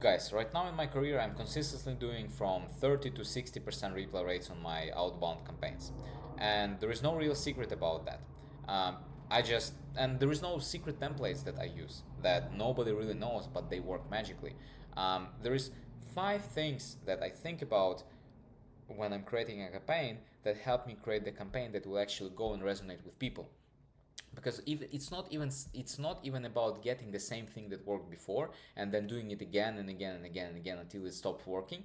Guys, right now in my career, I'm consistently doing from 30 to 60% reply rates on my outbound campaigns. And there is no real secret about that. Um, and there is no secret templates that I use that nobody really knows, but they work magically. There is 5 things that I think about when I'm creating a campaign that help me create the campaign that will actually go and resonate with people, because if it's not even about getting the same thing that worked before and then doing it again and again and again and again until it stops working.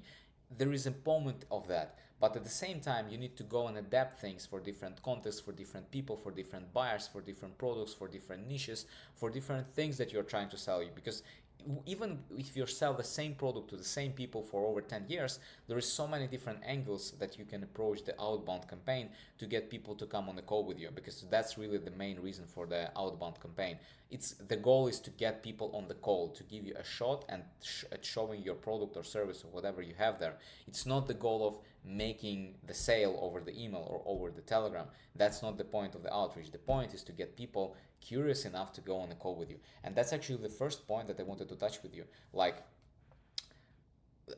There is a moment of that, but at the same time you need to go and adapt things for different contexts, for different people, for different buyers, for different products, for different niches, for different things that you're trying to sell you. Because even if you sell the same product to the same people for over 10 years, there is so many different angles that you can approach the outbound campaign to get people to come on the call with you, because that's really the main reason for the outbound campaign. It's the goal is to get people on the call, to give you a shot and at showing your product or service or whatever you have there. It's not the goal of making the sale over the email or over the telegram. That's not the point of the outreach. The point is to get people curious enough to go on a call with you. And that's actually the first point that I wanted to touch with you. Like,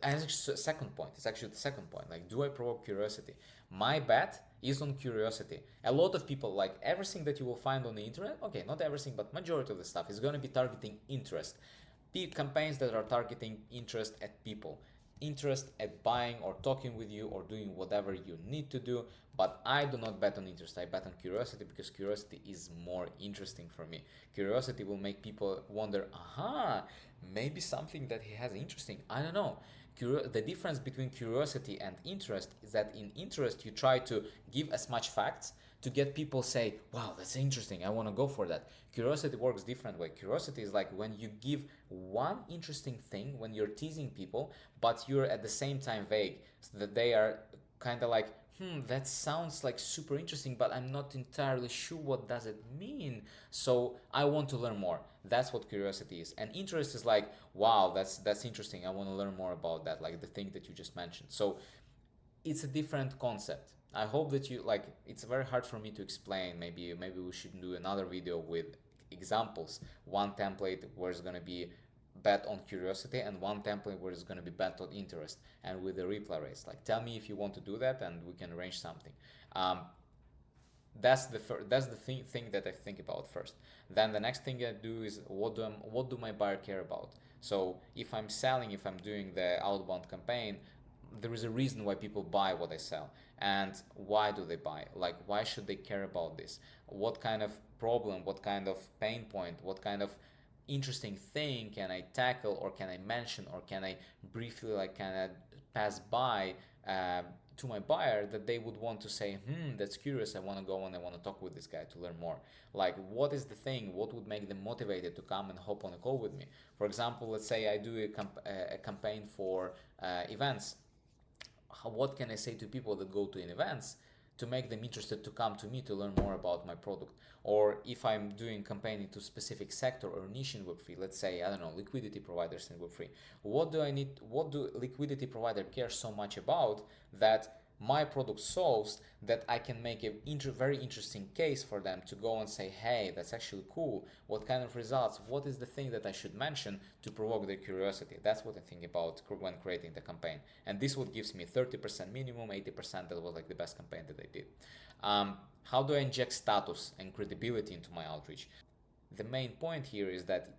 and it's a second point. It's actually the second point. Like, do I provoke curiosity? My bet is on curiosity. A lot of people, like everything that you will find on the internet, okay, not everything, but majority of the stuff is going to be targeting interest. Campaigns that are targeting interest at people, interest at buying or talking with you or doing whatever you need to do. But I do not bet on interest, I bet on curiosity, because curiosity is more interesting for me. Curiosity will make people wonder, aha, maybe something that he has interesting, I don't know. The difference between curiosity and interest is that in interest you try to give as much facts to get people say, wow, that's interesting, I want to go for that. Curiosity works different way. Curiosity is like when you give one interesting thing, when you're teasing people, but you're at the same time vague, so that they are kind of like, that sounds like super interesting, but I'm not entirely sure what does it mean, so I want to learn more. That's what curiosity is. And interest is like, wow, that's interesting, I want to learn more about that, like the thing that you just mentioned. So it's a different concept. I hope that you like. It's very hard for me to explain. Maybe we should do another video with examples. One template where it's gonna be bet on curiosity, and one template where it's gonna be bet on interest, and with the reply rates. Like, tell me if you want to do that, and we can arrange something. Um, that's the thing that I think about first. Then the next thing I do is what do my buyer care about? So if I'm selling, if I'm doing the outbound campaign, there is a reason why people buy what I sell. And why do they buy? Like, why should they care about this? What kind of problem, what kind of pain point, what kind of interesting thing can I tackle, or can I mention, or can I briefly like kind of pass by uh, to my buyer, that they would want to say, that's curious, I want to go and I want to talk with this guy to learn more. Like, what is the thing, what would make them motivated to come and hop on a call with me? For example, let's say I do a campaign for events. What can I say to people that go to an events to make them interested to come to me to learn more about my product? Or if I'm doing campaign into specific sector or niche in Web3, let's say, I don't know, liquidity providers in Web3, what do liquidity provider care so much about that my product solves, that I can make a very interesting case for them to go and say, hey, that's actually cool. What kind of results? What is the thing that I should mention to provoke their curiosity? That's what I think about when creating the campaign. And this what gives me 30% minimum, 80%. That was like the best campaign that I did. How do I inject status and credibility into my outreach? The main point here is that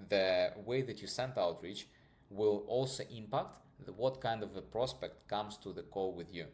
the way that you send outreach will also impact what kind of a prospect comes to the call with you.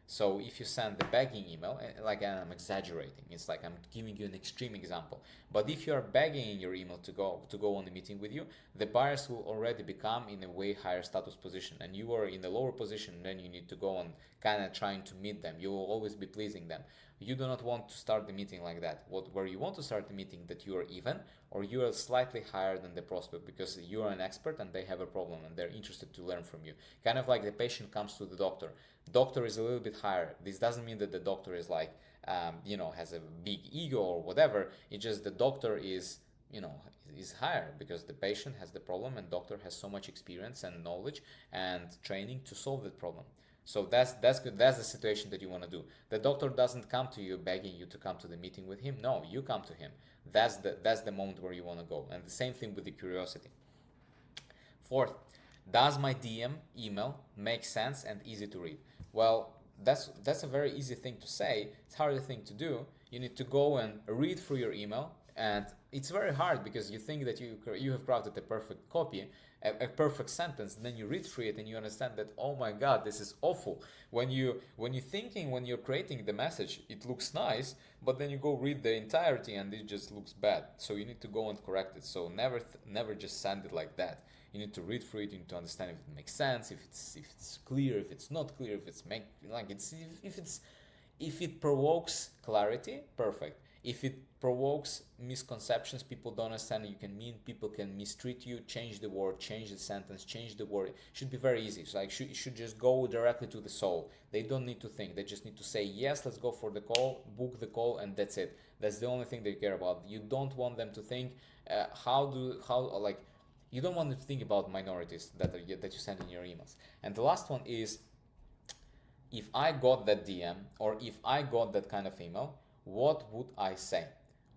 So if you send the begging email, like, and I'm exaggerating, it's like I'm giving you an extreme example. But if you are begging in your email to go on the meeting with you, the buyers will already become in a way higher status position, and you are in a lower position. Then you need to go on kind of trying to meet them. You will always be pleasing them. You do not want to start the meeting like that. Where you want to start the meeting, that you are even, or you are slightly higher than the prospect, because you are an expert and they have a problem and they're interested to learn from you. Kind of like the patient comes to the doctor. Doctor is a little bit higher. This doesn't mean that the doctor is like, has a big ego or whatever. It's just the doctor is, is higher because the patient has the problem, and doctor has so much experience and knowledge and training to solve that problem. So that's good. That's the situation that you want to do. The doctor doesn't come to you begging you to come to the meeting with him. No, you come to him. That's the moment where you want to go. And the same thing with the curiosity. Fourth, Does my DM email make sense and easy to read? Well, that's a very easy thing to say. It's a harder thing to do. You need to go and read through your email, and it's very hard because you think that you have crafted a perfect copy, a perfect sentence. Then you read through it and you understand that, oh my god, this is awful. When you're creating the message, it looks nice, but then you go read the entirety and it just looks bad. So you need to go and correct it. So never just send it like that. You need to read through it. You need to understand if it makes sense, if it's clear, if it's not clear, if it's make like it's if it's if it provokes clarity, perfect. If it provokes misconceptions, people don't understand what you can mean, people can mistreat you, change the word, change the sentence, change the word. It should be very easy. It's like it should just go directly to the soul. They don't need to think. They just need to say yes, let's go for the call, book the call, and that's it. That's the only thing they care about. You don't want them to think like you don't want them to think about minorities that you send in your emails. And the last one is, if I got that DM or if I got that kind of email, what would I say?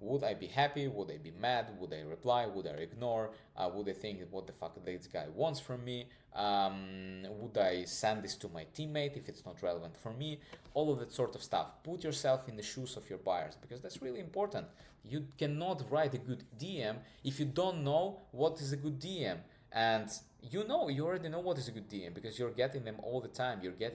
Would I be happy? Would I be mad? Would I reply? Would I ignore? Would I think what the fuck this guy wants from me? Would I send this to my teammate if it's not relevant for me? All of that sort of stuff. Put yourself in the shoes of your buyers, because that's really important. You cannot write a good DM if you don't know what is a good DM. And you already know what is a good DM because you're getting them all the time. You're getting